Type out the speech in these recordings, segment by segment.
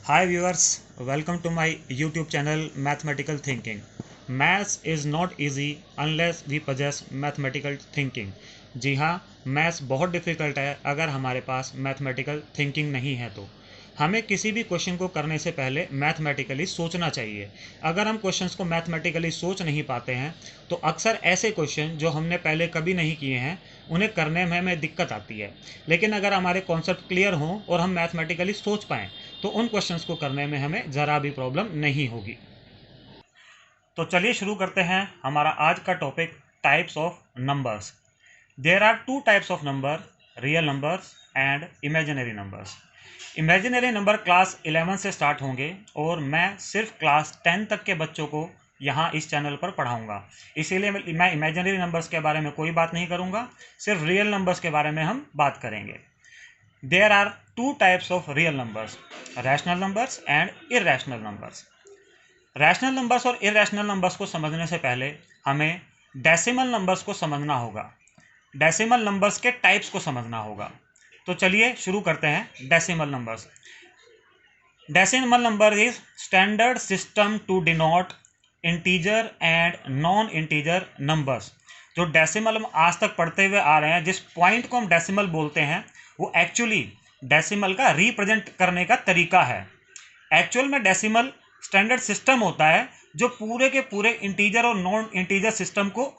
Hi viewers, welcome to my YouTube channel Mathematical Thinking. Maths is not easy unless we possess mathematical thinking. जी हाँ, maths बहुत difficult है अगर हमारे पास mathematical thinking नहीं है तो हमें किसी भी क्वेश्चन को करने से पहले मैथमेटिकली सोचना चाहिए। अगर हम क्वेश्चंस को मैथमेटिकली सोच नहीं पाते हैं तो अक्सर ऐसे क्वेश्चन जो हमने पहले कभी नहीं किए हैं उन्हें करने में हमें दिक्कत आती है। लेकिन अगर हमारे कॉन्सेप्ट क्लियर हों और हम मैथमेटिकली सोच पाएँ तो उन क्वेश्चंस को करने में हमें ज़रा भी प्रॉब्लम नहीं होगी। तो चलिए शुरू करते हैं हमारा आज का topic, types of numbers. There are two types of number, real numbers and imaginary numbers. Imaginary number class 11 से स्टार्ट होंगे और मैं सिर्फ क्लास 10 तक के बच्चों को यहाँ इस चैनल पर पढ़ाऊँगा। इसीलिए मैं इमेजिनरी नंबर्स के बारे में कोई बात नहीं करूँगा, सिर्फ रियल नंबर्स के बारे में हम बात करेंगे। There are two types of real numbers, rational numbers and irrational numbers. Rational numbers और इरेशनल नंबर्स को समझने से पहले हमें डेसिमल नंबर्स को समझना होगा, डेसिमल नंबर्स के टाइप्स को समझना होगा। तो चलिए शुरू करते हैं decimal numbers. Decimal number is standard system to denote integer and non integer numbers. जो डेसिमल हम आज तक पढ़ते हुए आ रहे हैं, जिस पॉइंट को हम डेसिमल बोलते हैं, वो एक्चुअली डेसिमल का रिप्रेजेंट करने का तरीका है। एक्चुअल में डेसिमल स्टैंडर्ड सिस्टम होता है जो पूरे के पूरे इंटीजर और नॉन इंटीजर सिस्टम को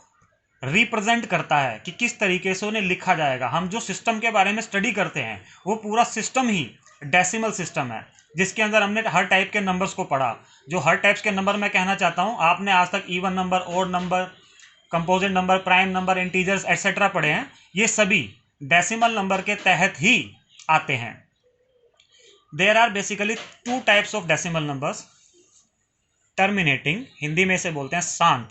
रिप्रेजेंट करता है कि किस तरीके से उन्हें लिखा जाएगा। हम जो सिस्टम के बारे में स्टडी करते हैं वो पूरा सिस्टम ही डेसिमल सिस्टम है, जिसके अंदर हमने हर टाइप के नंबर्स को पढ़ा। जो हर टाइप्स के नंबर मैं कहना चाहता हूँ, आपने आज तक even number, odd number, composite number, prime number, integers etcetera पढ़े हैं, ये सभी डेसिमल नंबर के तहत ही आते हैं। There are basically two types of decimal numbers. Terminating, Hindi में इसे बोलते हैं शांत।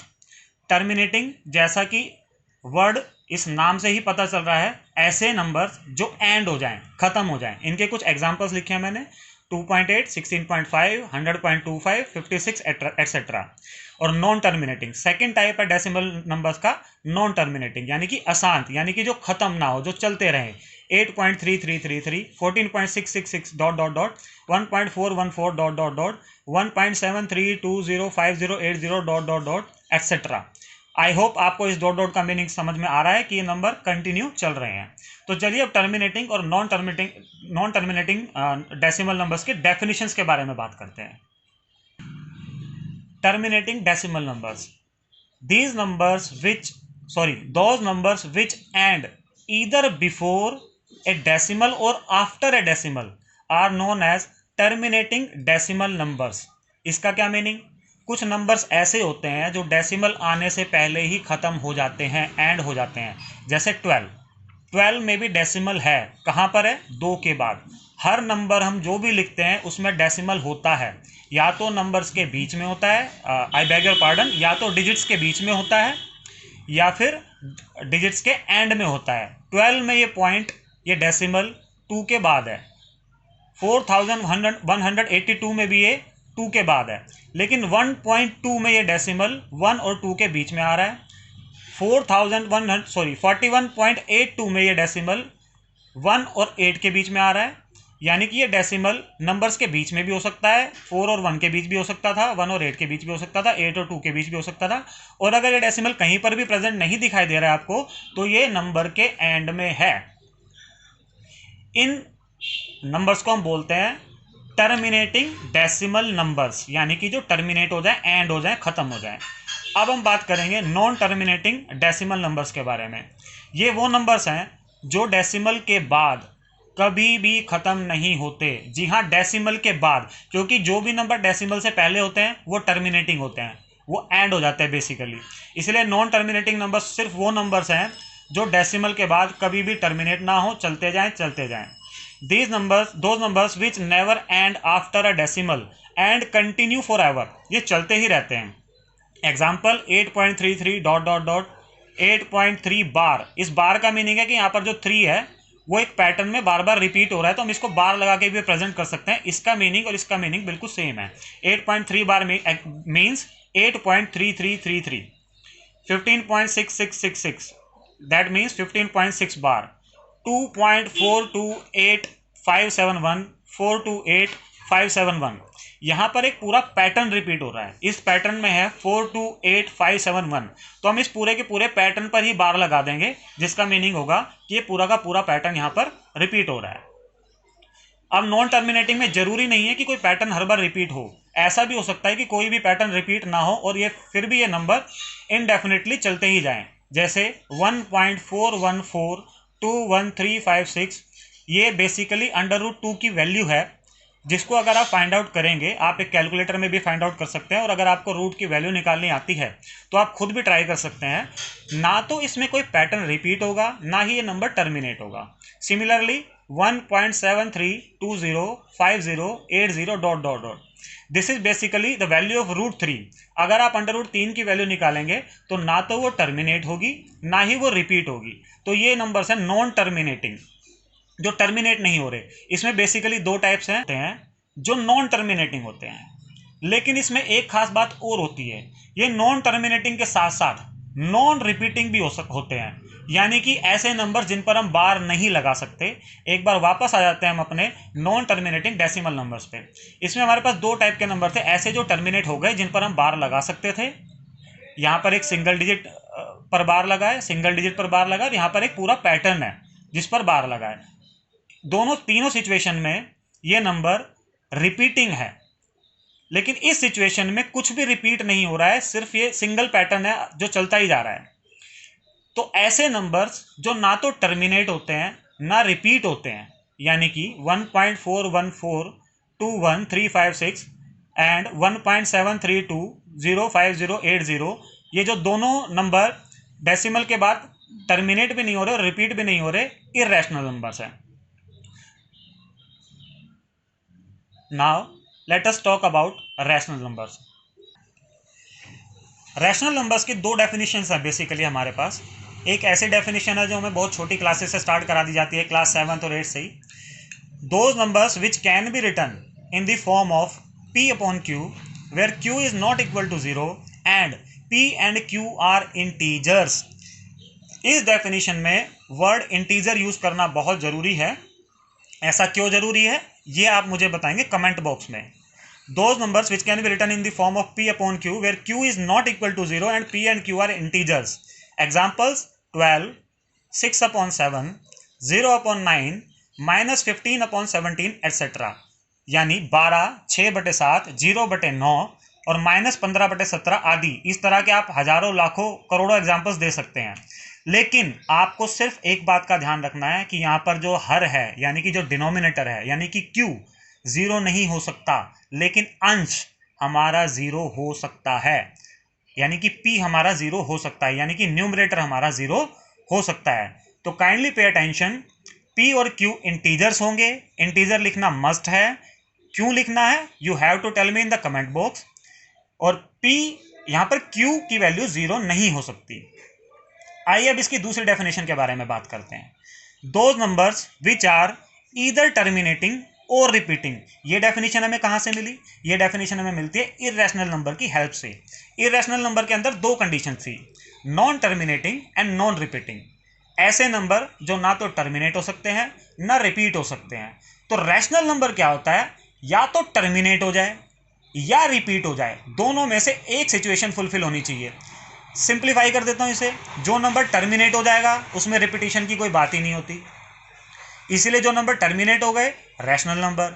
टर्मिनेटिंग, जैसा कि वर्ड इस नाम से ही पता चल रहा है, ऐसे नंबर्स जो एंड हो जाएं, खत्म हो जाएं। इनके कुछ एग्जांपल्स लिखे हैं मैंने, 2.8, 16.5, 100.25, 56 एटसेट्रा। और नॉन टर्मिनेटिंग, सेकेंड टाइप है डेसिमल नंबर्स का, नॉन टर्मिनेटिंग, यानी कि अशांत, यानी कि जो खत्म ना हो, जो चलते रहे। 8.3333, 14.666 dot dot dot, 1.414 dot dot dot, 1.73205080 dot dot dot etcetera. I hope आपको इस डॉट डॉट का मीनिंग समझ में आ रहा है कि ये नंबर कंटिन्यू चल रहे हैं। तो चलिए अब टर्मिनेटिंग और नॉन टर्मिनेटिंग डेसिमल नंबर्स के डेफिनेशंस के बारे में बात करते हैं। Terminating decimal numbers, these numbers which those numbers which end either before a decimal or after a decimal are known as terminating decimal numbers। इसका क्या मीनिंग? कुछ नंबर्स ऐसे होते हैं जो डेसिमल आने से पहले ही खत्म हो जाते हैं, एंड हो जाते हैं। जैसे 12 में भी डेसिमल है, कहाँ पर है? 2 के बाद। हर नंबर हम जो भी लिखते हैं उसमें डेसिमल होता है, या तो नंबर्स के बीच में होता है, आई बेग योर पार्डन, या तो डिजिट्स के बीच में होता है या फिर डिजिट्स के एंड में होता है। 12 में ये पॉइंट, ये डेसिमल 2 के बाद है। 4182 में भी ये 2 के बाद है। लेकिन 1.2 में ये डेसिमल 1 और 2 के बीच में आ रहा है। 41.82 में ये डेसिमल 1 और 8 के बीच में आ रहा है। यानी कि ये डेसिमल नंबर्स के बीच में भी हो सकता है, 4 और 1 के बीच भी हो सकता था, 1 और 8 के बीच भी हो सकता था, 8 और 2 के बीच भी हो सकता था। और अगर ये डेसिमल कहीं पर भी प्रेजेंट नहीं दिखाई दे रहा है आपको, तो ये नंबर के एंड में है। इन नंबर्स को हम बोलते हैं टर्मिनेटिंग डेसिमल नंबर्स, यानी कि जो टर्मिनेट हो जाए, एंड हो जाए, खत्म हो जाए। अब हम बात करेंगे नॉन टर्मिनेटिंग डेसिमल नंबर्स के बारे में। ये वो नंबर्स हैं जो डेसिमल के बाद कभी भी खत्म नहीं होते। जी हाँ, डेसिमल के बाद, क्योंकि जो भी नंबर डेसिमल से पहले होते हैं वो टर्मिनेटिंग होते हैं, वो एंड हो जाते हैं बेसिकली। इसलिए नॉन टर्मिनेटिंग नंबर्स सिर्फ वो नंबर्स हैं जो डेसिमल के बाद कभी भी टर्मिनेट ना हो, चलते जाएं चलते जाएं। These numbers, those numbers which never end after a decimal and continue forever, ये चलते ही रहते हैं। एग्जाम्पल 8.33 डॉट डॉट डॉट 8.3 बार। इस बार का मीनिंग है कि यहाँ पर जो 3 है वो एक पैटर्न में बार बार रिपीट हो रहा है, तो हम इसको बार लगा के भी प्रेजेंट कर सकते हैं। इसका मीनिंग और इसका मीनिंग बिल्कुल सेम है। 8.3 बार मीन्स 8.3333, 15.6666 दैट मीन्स 15.6 बार, 2.428571, 428 428571। यहाँ पर एक पूरा पैटर्न रिपीट हो रहा है। इस पैटर्न में है 428571, तो हम इस पूरे के पूरे पैटर्न पर ही बार लगा देंगे, जिसका मीनिंग होगा कि ये पूरा का पूरा पैटर्न यहाँ पर रिपीट हो रहा है। अब नॉन टर्मिनेटिंग में जरूरी नहीं है कि कोई पैटर्न हर बार रिपीट हो, ऐसा भी हो सकता है कि कोई भी पैटर्न रिपीट ना हो और ये फिर भी ये नंबर इनडेफिनेटली चलते ही जाएं। जैसे 1.41421356, ये बेसिकली √2 की वैल्यू है, जिसको अगर आप फाइंड आउट करेंगे, आप एक कैलकुलेटर में भी फाइंड आउट कर सकते हैं, और अगर आपको रूट की वैल्यू निकालनी आती है तो आप खुद भी ट्राई कर सकते हैं। ना तो इसमें कोई पैटर्न रिपीट होगा, ना ही ये नंबर टर्मिनेट होगा। Similarly 1.73205080 ... this is basically the value of √3। अगर आप √3 की वैल्यू निकालेंगे तो ना तो वो टर्मिनेट होगी, ना ही वो रिपीट होगी। तो ये नंबर्स हैं नॉन टर्मिनेटिंग, जो टर्मिनेट नहीं हो रहे। इसमें बेसिकली दो टाइप्स हैं जो नॉन टर्मिनेटिंग होते हैं, लेकिन इसमें एक खास बात और होती है, ये नॉन टर्मिनेटिंग के साथ साथ नॉन रिपीटिंग भी होते हैं, यानी कि ऐसे नंबर जिन पर हम बार नहीं लगा सकते। एक बार वापस आ जाते हैं हम अपने नॉन टर्मिनेटिंग डेसिमल नंबर्स पे। इसमें हमारे पास दो टाइप के नंबर थे, ऐसे जो टर्मिनेट हो गए, जिन पर हम बार लगा सकते थे। यहाँ पर एक सिंगल डिजिट पर बार लगा है, सिंगल डिजिट पर बार लगा, और यहाँ पर एक पूरा पैटर्न है जिस पर बार लगा है। तीनों सिचुएशन में ये नंबर रिपीटिंग है, लेकिन इस सिचुएशन में कुछ भी रिपीट नहीं हो रहा है, सिर्फ ये सिंगल पैटर्न है जो चलता ही जा रहा है। तो ऐसे नंबर्स जो ना तो टर्मिनेट होते हैं ना रिपीट होते हैं, यानी कि 1.41421356 एंड 1.73205080, ये जो दोनों नंबर डेसिमल के बाद टर्मिनेट भी नहीं हो रहे और रिपीट भी नहीं हो रहे, इररेशनल नंबर्स हैं। Now let us talk about rational numbers. Rational numbers की दो डेफिनेशंस हैं बेसिकली हमारे पास। एक ऐसी डेफिनेशन है जो हमें बहुत छोटी क्लासेस से स्टार्ट करा दी जाती है, क्लास 7th और 8th से ही। Those numbers which can be written in the form of p upon q, where q is not equal to 0 and p and q are integers. इस डेफिनेशन में word integer use करना बहुत जरूरी है। ऐसा क्यों जरूरी है, ये आप मुझे बताएंगे कमेंट बॉक्स में। Those numbers which can be written in the form of p upon q, where q is not equal to 0 and p and q are integers. Examples: 12, 6 upon 7, 0 upon 9, minus 15 upon 17, etc. यानी 12, 6/7, 0/9 और -15/17 आदि। इस तरह के आप हजारों लाखों करोड़ों एग्जाम्पल्स दे सकते हैं। लेकिन आपको सिर्फ एक बात का ध्यान रखना है कि यहाँ पर जो हर है, यानी कि जो डिनोमिनेटर है, यानी कि q 0 नहीं हो सकता, लेकिन अंश हमारा 0 हो सकता है। यानी कि p हमारा 0 हो सकता है, यानी कि न्यूमरेटर हमारा 0 हो सकता है। तो काइंडली पे अटेंशन, p और q इंटीजर्स होंगे। इंटीजर लिखना मस्ट है। क्यों लिखना है, you have to tell me in the comment box. और p यहां पर q की वैल्यू 0 नहीं हो सकती। आइए अब इसकी दूसरी डेफिनेशन के बारे में बात करते हैं। Those numbers which are either terminating और रिपीटिंग। ये डेफिनेशन हमें कहां से मिली, ये डेफिनेशन हमें मिलती है इररेशनल नंबर की हेल्प से। इररेशनल नंबर के अंदर दो कंडीशन थी, non terminating and non repeating. ऐसे नंबर जो ना तो टर्मिनेट हो सकते हैं ना रिपीट हो सकते हैं। तो रैशनल नंबर क्या होता है, या तो टर्मिनेट हो जाए या रिपीट हो जाए, दोनों में से एक सिचुएशन फुलफिल होनी चाहिए। सिंप्लीफाई कर देता हूं इसे, जो नंबर टर्मिनेट हो जाएगा उसमें रिपीटिशन की कोई बात ही नहीं होती, इसीलिए जो नंबर टर्मिनेट हो गए रैशनल नंबर।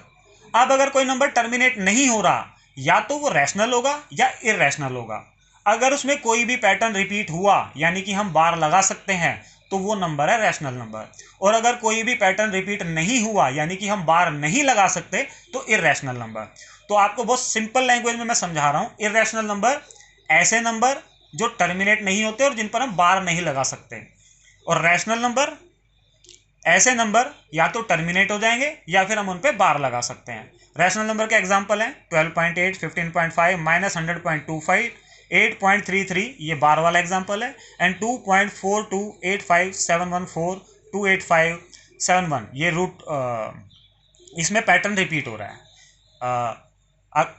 अब अगर कोई नंबर टर्मिनेट नहीं हो रहा, या तो वो रैशनल होगा या इररेशनल होगा। अगर उसमें कोई भी पैटर्न रिपीट हुआ, यानी कि हम बार लगा सकते हैं, तो वो नंबर है रैशनल नंबर। और अगर कोई भी पैटर्न रिपीट नहीं हुआ, यानी कि हम बार नहीं लगा सकते, तो इररेशनल नंबर। तो आपको बहुत सिंपल लैंग्वेज में मैं समझा रहा हूं। इररेशनल नंबर ऐसे नंबर जो टर्मिनेट नहीं होते और जिन पर हम बार नहीं लगा सकते, और रैशनल नंबर ऐसे नंबर या तो टर्मिनेट हो जाएंगे या फिर हम उन पे बार लगा सकते हैं। रैशनल नंबर के एग्जांपल हैं 12.8, 15.5, -100.25, 8.33, ये बार वाला एग्जांपल है, एंड 2.4285714, 28571, ये रूट, इसमें पैटर्न रिपीट हो रहा है।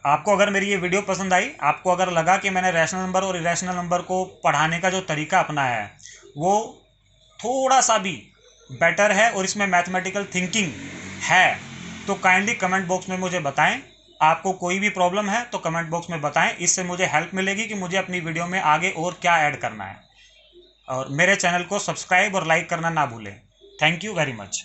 आपको अगर मेरी ये वीडियो पसंद आई, आपको अगर लगा कि मैंने रैशनल नंबर और इररेशनल नंबर को पढ़ाने का जो तरीका अपनाया है वो थोड़ा सा भी बेटर है और इसमें मैथमेटिकल थिंकिंग है, तो काइंडली कमेंट बॉक्स में मुझे बताएं। आपको कोई भी प्रॉब्लम है तो कमेंट बॉक्स में बताएं, इससे मुझे हेल्प मिलेगी कि मुझे अपनी वीडियो में आगे और क्या ऐड करना है। और मेरे चैनल को सब्सक्राइब और लाइक करना ना भूलें। Thank you very much.